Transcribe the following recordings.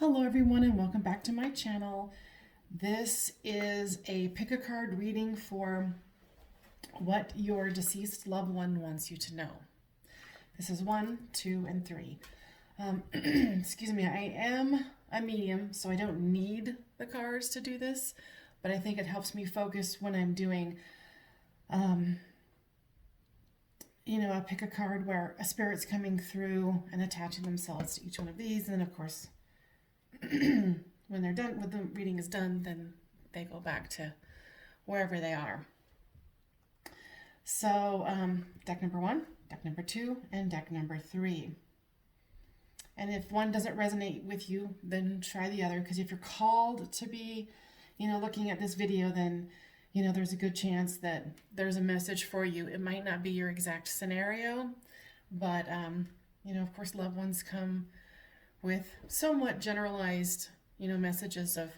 Hello everyone and welcome back to my channel. This is a pick a card reading for what your deceased loved one wants you to know. This is 1, 2, and 3. Excuse me, I am a medium, so I don't need the cards to do this, but I think it helps me focus when I'm doing a pick a card where a spirit's coming through and attaching themselves to each one of these, and then of course when they're done, when the reading is done, then they go back to wherever they are. So deck number 1, deck number 2, and deck number 3. And if one doesn't resonate with you, then try the other, because if you're called to be, looking at this video, then, there's a good chance that there's a message for you. It might not be your exact scenario, but, of course, loved ones come with somewhat generalized, messages of,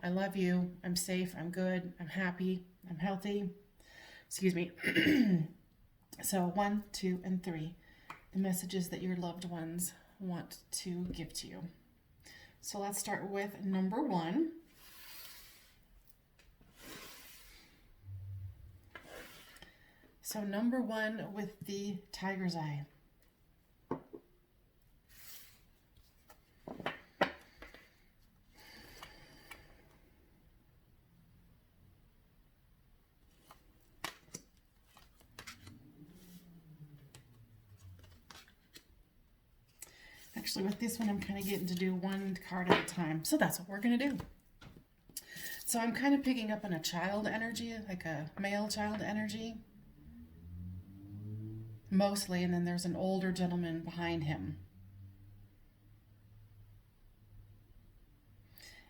I love you, I'm safe, I'm good, I'm happy, I'm healthy. Excuse me. So 1, 2, and 3, the messages that your loved ones want to give to you. So let's start with number 1. So number 1 with the tiger's eye. Actually, with this one, I'm kind of getting to do one card at a time. So that's what we're going to do. So I'm kind of picking up on a child energy, like a male child energy. Mostly, and then there's an older gentleman behind him.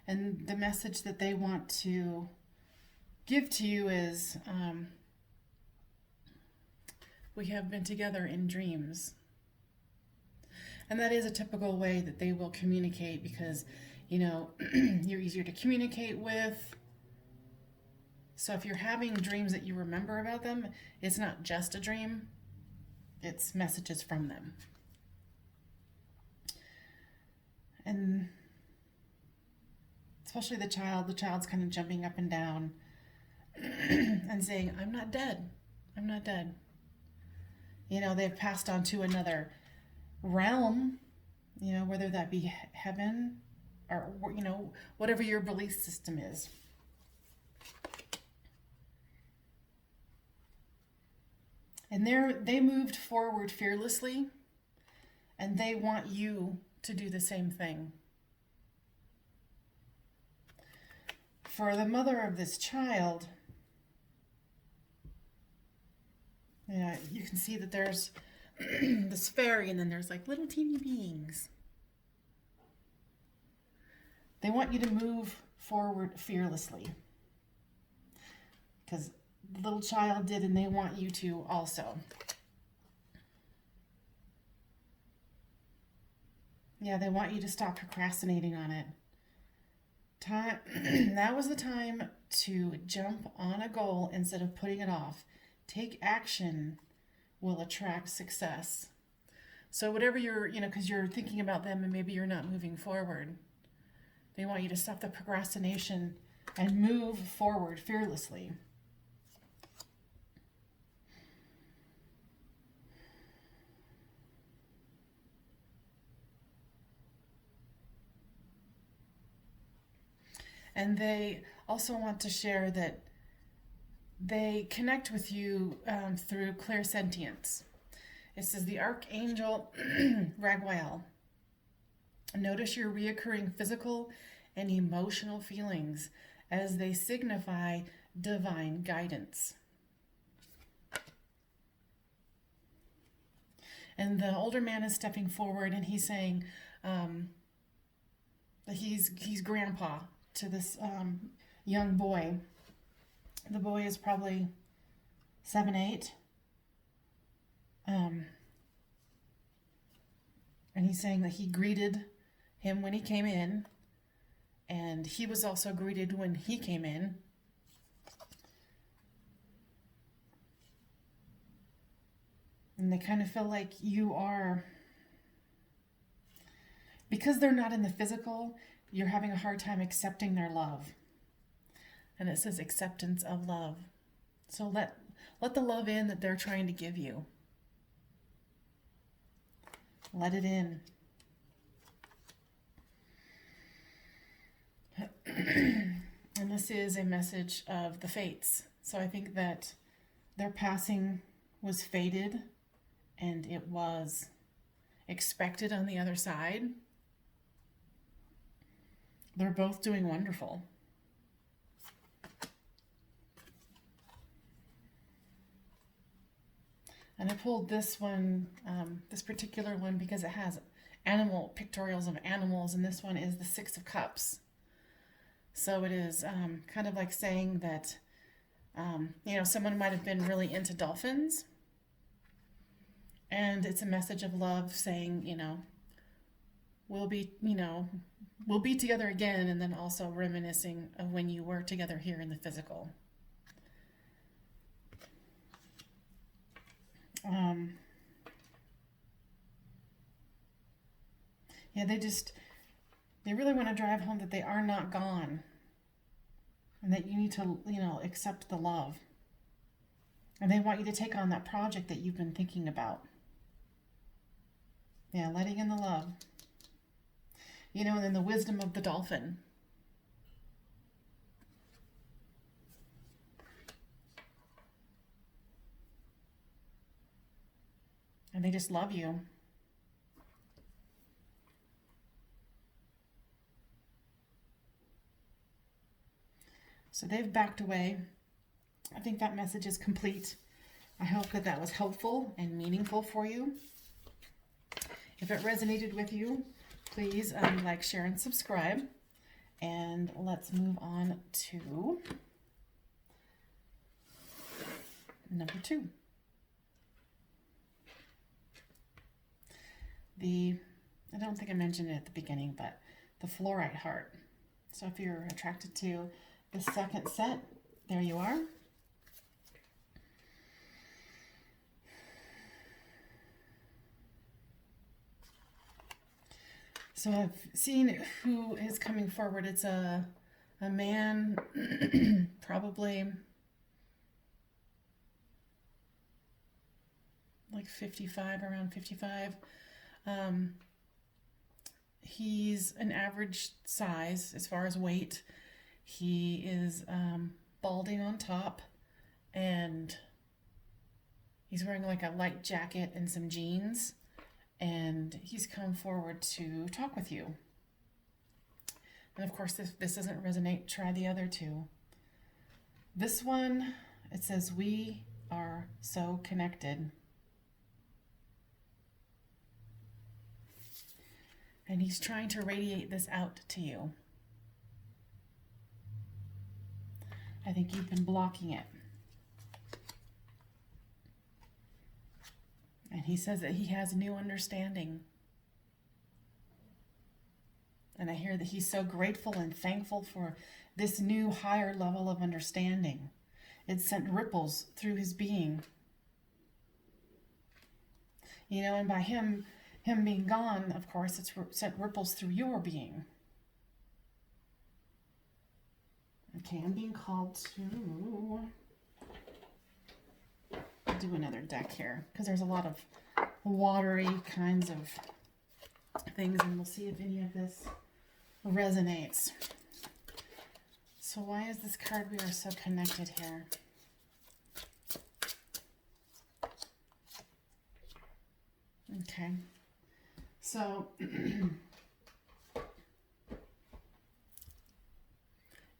And the message that they want to give to you is, we have been together in dreams. And that is a typical way that they will communicate because, you're easier to communicate with. So if you're having dreams that you remember about them, it's not just a dream, it's messages from them. And especially the child's kind of jumping up and down and saying, I'm not dead. I'm not dead. They've passed on to another realm, whether that be heaven or, whatever your belief system is. And they moved forward fearlessly, and they want you to do the same thing. For the mother of this child, you can see that there's this fairy, and then there's like little teeny beings. They want you to move forward fearlessly, because the little child did, and they want you to also. Yeah, they want you to stop procrastinating on it. That was the time to jump on a goal instead of putting it off. Take action will attract success. So whatever you're, because you're thinking about them and maybe you're not moving forward, they want you to stop the procrastination and move forward fearlessly. And they also want to share that they connect with you through clairsentience. It says the Archangel Raguel. Notice your reoccurring physical and emotional feelings as they signify divine guidance. And the older man is stepping forward, and he's saying that he's grandpa to this young boy. The boy is probably 7, 8. And he's saying that he greeted him when he came in, and he was also greeted when he came in. And they kind of feel like you are Because they're not in the physical, you're having a hard time accepting their love. And it says acceptance of love. So let the love in that they're trying to give you. Let it in. And this is a message of the fates. So I think that their passing was fated and it was expected on the other side. They're both doing wonderful. And I pulled this one, this particular one, because it has animal pictorials of animals, and this one is the Six of Cups. So it is kind of like saying that, someone might have been really into dolphins, and it's a message of love saying, we'll be together again, and then also reminiscing of when you were together here in the physical. They really want to drive home that they are not gone and that you need to, accept the love. And they want you to take on that project that you've been thinking about. Yeah, letting in the love. And then the wisdom of the dolphin. And they just love you. So they've backed away. I think that message is complete. I hope that that was helpful and meaningful for you. If it resonated with you, please like, share, and subscribe. And let's move on to number 2. I don't think I mentioned it at the beginning, but the fluorite heart. So if you're attracted to the second set, there you are. So I've seen who is coming forward. It's a man, probably like 55, around 55. He's an average size as far as weight. He is balding on top, and he's wearing like a light jacket and some jeans, and he's come forward to talk with you. And of course, if this doesn't resonate, try the other two. This one, it says, we are so connected. And he's trying to radiate this out to you. I think you've been blocking it. And he says that he has new understanding. And I hear that he's so grateful and thankful for this new higher level of understanding. It sent ripples through his being. And by him being gone, of course, it's sent ripples through your being. Okay, I'm being called to do another deck here because there's a lot of watery kinds of things, and we'll see if any of this resonates. So why is this card, we are so connected, here? Okay. So,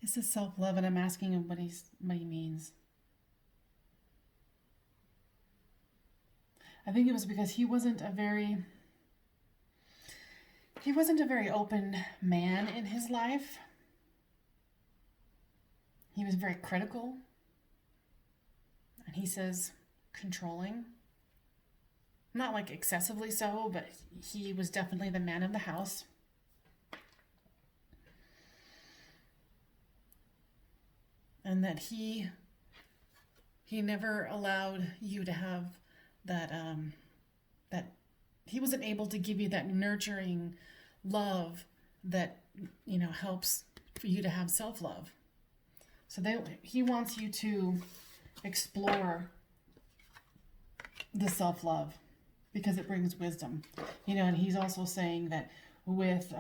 this is self-love, and I'm asking him what he means. I think it was because he wasn't a very open man in his life. He was very critical, and he says controlling. Not like excessively so, but he was definitely the man of the house. And that he never allowed you to have that, that he wasn't able to give you that nurturing love that, helps for you to have self-love. So he wants you to explore the self-love because it brings wisdom. And he's also saying that with,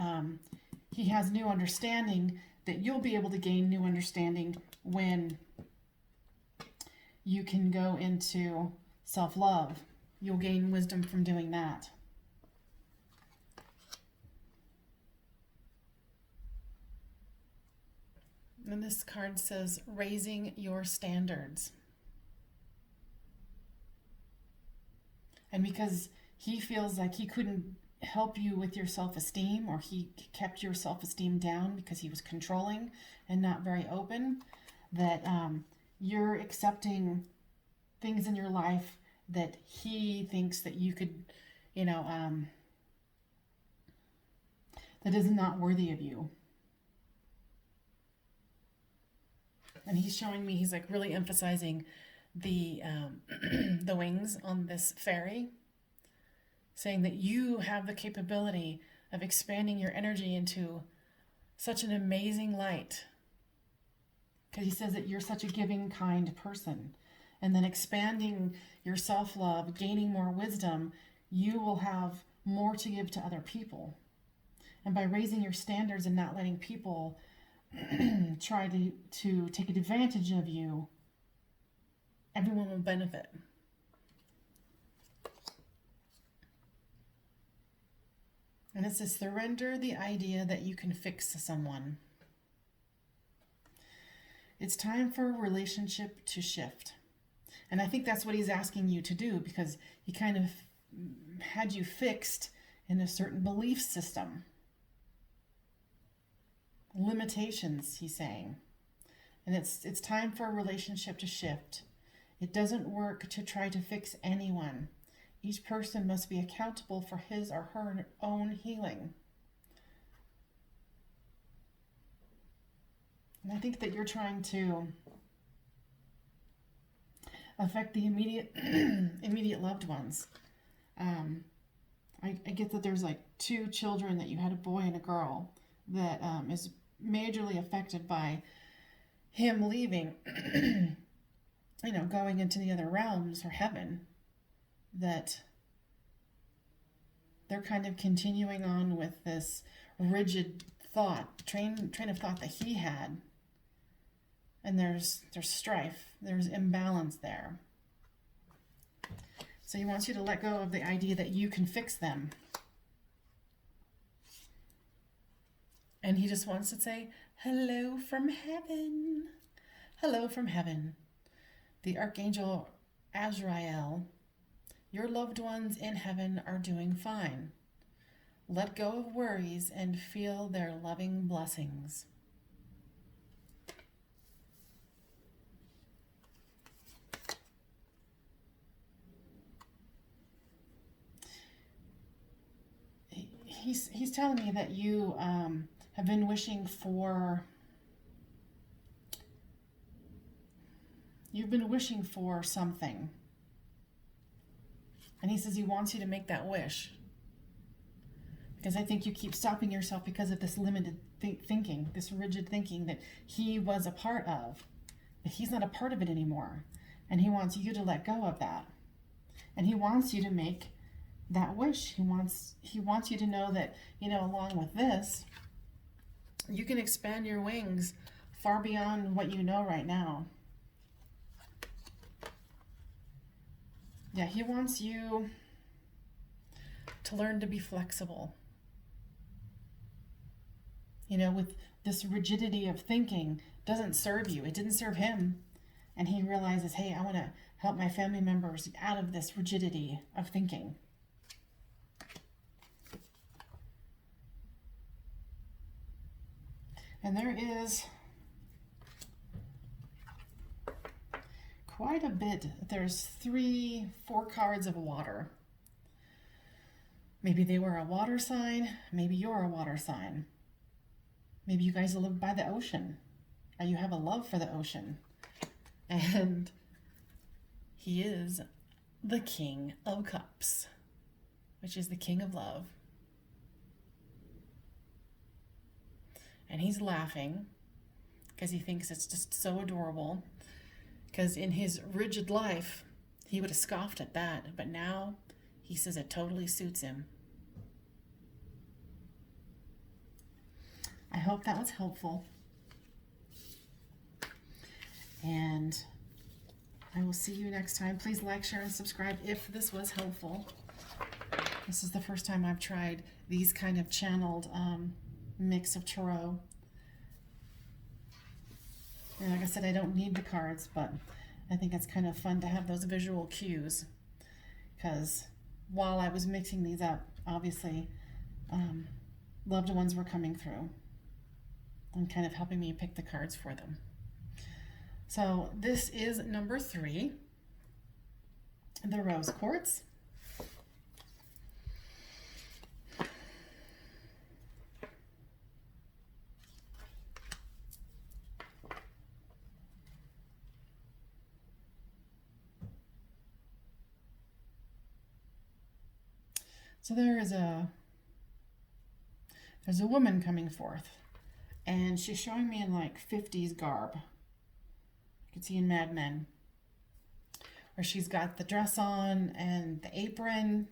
he has new understanding, that you'll be able to gain new understanding when you can go into self-love. You'll gain wisdom from doing that. And this card says, raising your standards. And because he feels like he couldn't help you with your self-esteem, or he kept your self-esteem down because he was controlling and not very open, that you're accepting things in your life that he thinks that you could, that is not worthy of you. And he's showing me, he's like really emphasizing the the wings on this fairy, saying that you have the capability of expanding your energy into such an amazing light. Because he says that you're such a giving, kind person. And then expanding your self-love, gaining more wisdom, you will have more to give to other people. And by raising your standards and not letting people try to take advantage of you, everyone will benefit. And it says, surrender the idea that you can fix someone. It's time for a relationship to shift. And I think that's what he's asking you to do, because he kind of had you fixed in a certain belief system. Limitations, he's saying. And it's time for a relationship to shift. It doesn't work to try to fix anyone. Each person must be accountable for his or her own healing. And I think that you're trying to affect the immediate loved ones. I get that there's like 2 children, that you had a boy and a girl, that is majorly affected by him leaving, going into the other realms or heaven, that they're kind of continuing on with this rigid thought, train of thought that he had. And there's strife, there's imbalance there. So he wants you to let go of the idea that you can fix them. And he just wants to say, hello from heaven. Hello from heaven. The Archangel Azrael, your loved ones in heaven are doing fine. Let go of worries and feel their loving blessings. He's telling me that you have been wishing for, you've been wishing for something. And he says he wants you to make that wish. Because I think you keep stopping yourself because of this limited thinking, this rigid thinking that he was a part of. But he's not a part of it anymore. And he wants you to let go of that. And he wants you to make that wish. He wants you to know that, along with this, you can expand your wings far beyond what you know right now. Yeah, he wants you to learn to be flexible. With this rigidity of thinking doesn't serve you. It didn't serve him. And he realizes, hey, I want to help my family members out of this rigidity of thinking. And there is quite a bit. There's 3-4 cards of water. Maybe they were a water sign. Maybe you're a water sign. Maybe you guys live by the ocean, or you have a love for the ocean. And he is the King of Cups, which is the King of Love. and he's laughing because he thinks it's just so adorable. Because in his rigid life, he would have scoffed at that, but now he says it totally suits him. I hope that was helpful. And I will see you next time. Please like, share, and subscribe if this was helpful. This is the first time I've tried these kind of channeled mix of tarot. And like I said, I don't need the cards, but I think it's kind of fun to have those visual cues. Because while I was mixing these up, obviously, loved ones were coming through and kind of helping me pick the cards for them. So this is number 3, the rose quartz. So there's a woman coming forth, and she's showing me in like 50s garb. You can see in Mad Men, where she's got the dress on and the apron,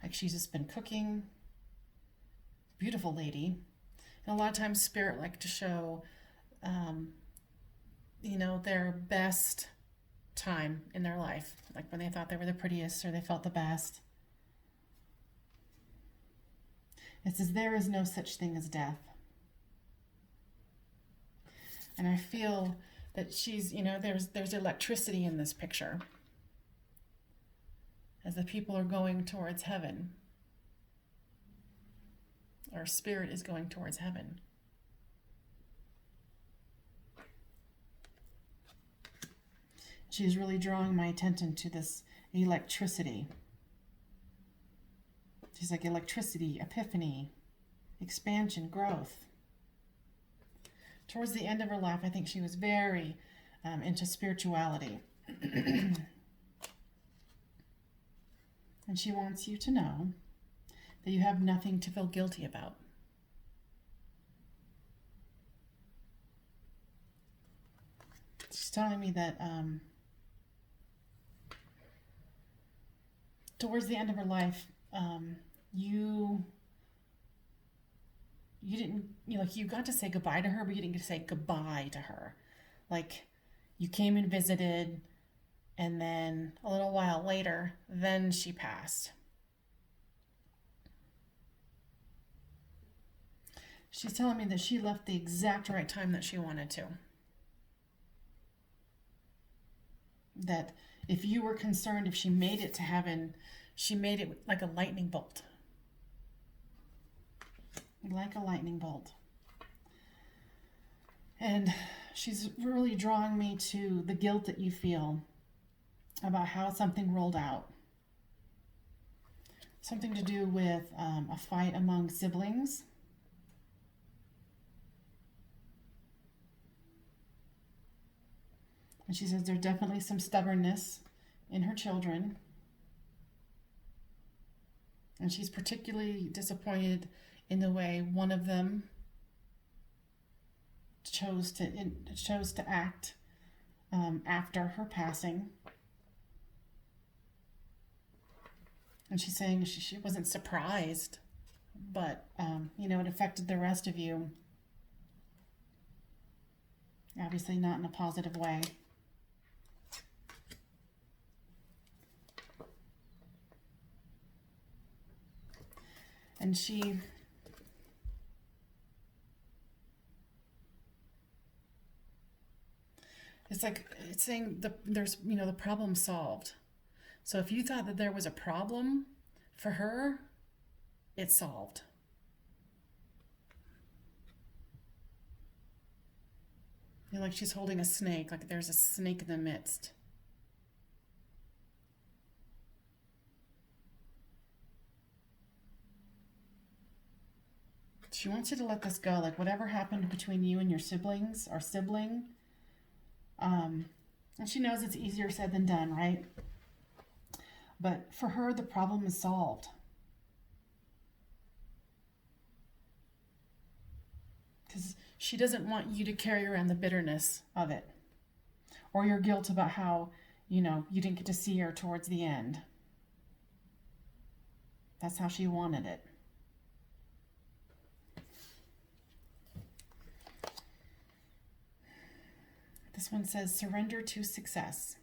like she's just been cooking. Beautiful lady. And a lot of times Spirit like to show, their best time in their life, like when they thought they were the prettiest or they felt the best. It says, there is no such thing as death. And I feel that she's, there's electricity in this picture as the people are going towards heaven. Our Spirit is going towards heaven. She's really drawing my attention to this electricity. She's like electricity, epiphany, expansion, growth. Towards the end of her life, I think she was very into spirituality. And she wants you to know that you have nothing to feel guilty about. She's telling me that towards the end of her life, you didn't, you got to say goodbye to her, but you didn't get to say goodbye to her. Like, you came and visited, and then a little while later, then she passed. She's telling me that she left the exact right time that she wanted to. That if you were concerned, if she made it to heaven, she made it like a lightning bolt. Like a lightning bolt. And she's really drawing me to the guilt that you feel about how something rolled out. Something to do with a fight among siblings. And she says there's definitely some stubbornness in her children. And she's particularly disappointed in the way one of them chose to act after her passing. And she's saying she wasn't surprised, but it affected the rest of you. Obviously not in a positive way. And it's saying there's the problem solved. So if you thought that there was a problem for her, it's solved. Like she's holding a snake, like there's a snake in the midst. She wants you to let this go, like whatever happened between you and your siblings or sibling. And she knows it's easier said than done, right? But for her, the problem is solved. Because She doesn't want you to carry around the bitterness of it or your guilt about how, you didn't get to see her towards the end. That's how she wanted it. This one says, surrender to success.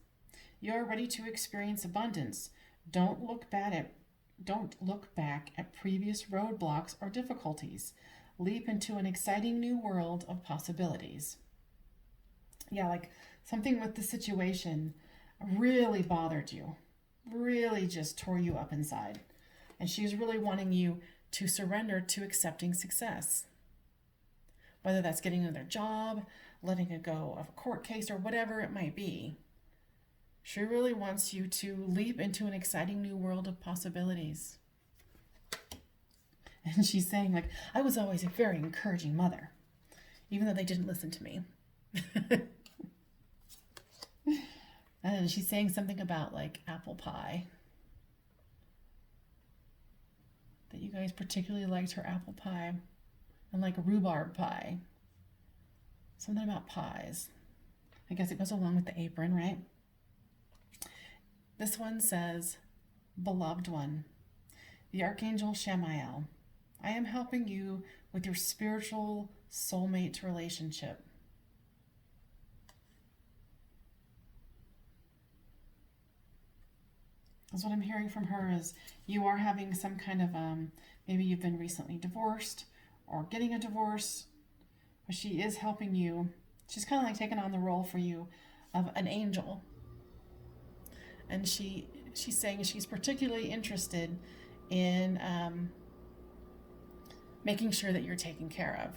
You are ready to experience abundance. Don't look back at previous roadblocks or difficulties. Leap into an exciting new world of possibilities. Yeah, like something with the situation really bothered you, really just tore you up inside. And she's really wanting you to surrender to accepting success. Whether that's getting another job, letting it go of a court case, or whatever it might be. She really wants you to leap into an exciting new world of possibilities. And she's saying, like, I was always a very encouraging mother, even though they didn't listen to me. And she's saying something about, like, apple pie. That you guys particularly liked her apple pie. And, like, rhubarb pie. Something about pies. I guess it goes along with the apron, right? This one says, beloved one, the Archangel Shamael, I am helping you with your spiritual soulmate relationship. That's what I'm hearing from her is you are having some kind of, maybe you've been recently divorced or getting a divorce, but she is helping you. She's kind of like taking on the role for you of an angel. And she's saying she's particularly interested in making sure that you're taken care of.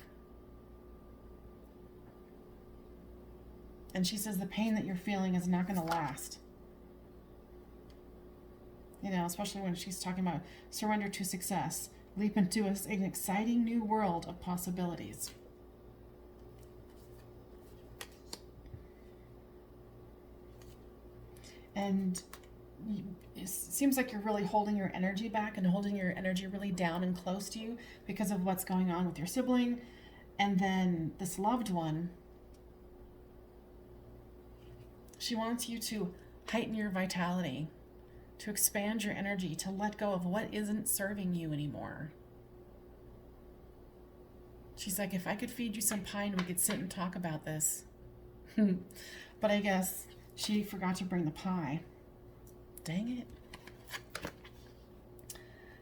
And she says the pain that you're feeling is not going to last. Especially when she's talking about surrender to success. Leap into an exciting new world of possibilities. And it seems like you're really holding your energy back and holding your energy really down and close to you because of what's going on with your sibling. And then this loved one, she wants you to heighten your vitality, to expand your energy, to let go of what isn't serving you anymore. She's like, if I could feed you some pie and we could sit and talk about this. But I guess she forgot to bring the pie. Dang it.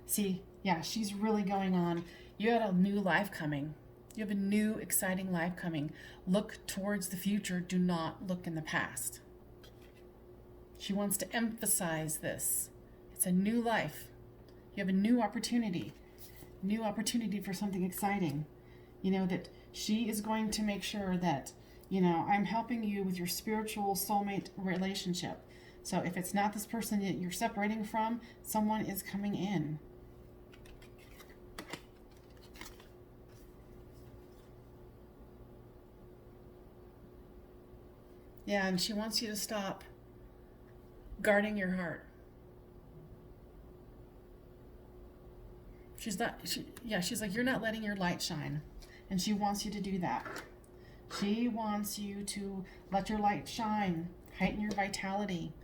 See, yeah, she's really going on. You had a new life coming. You have a new, exciting life coming. Look towards the future. Do not look in the past. She wants to emphasize this. It's a new life. You have a new opportunity for something exciting. That she is going to make sure that, I'm helping you with your spiritual soulmate relationship. So if it's not this person that you're separating from, someone is coming in. Yeah, and she wants you to stop guarding your heart. She's like, you're not letting your light shine. And she wants you to do that. She wants you to let your light shine, heighten your vitality,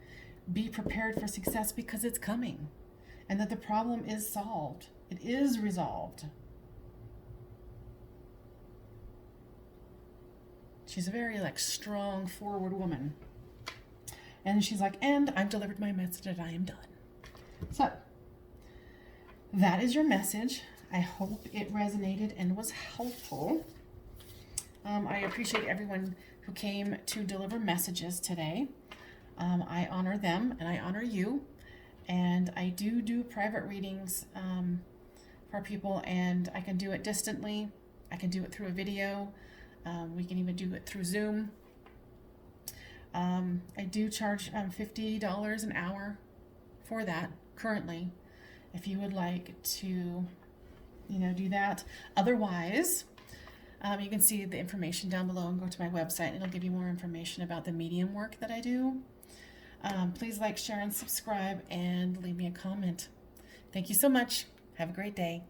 be prepared for success because it's coming. And that the problem is solved. It is resolved. She's a very strong, forward woman. And she's like, and I've delivered my message and I am done. So, that is your message. I hope it resonated and was helpful. I appreciate everyone who came to deliver messages today. I honor them and I honor you. And I do private readings for people, and I can do it distantly. I can do it through a video. We can even do it through Zoom. I do charge $50 an hour for that currently, if you would like to, do that. Otherwise, you can see the information down below and go to my website, and it'll give you more information about the medium work that I do. Please like, share, and subscribe, and leave me a comment. Thank you so much. Have a great day.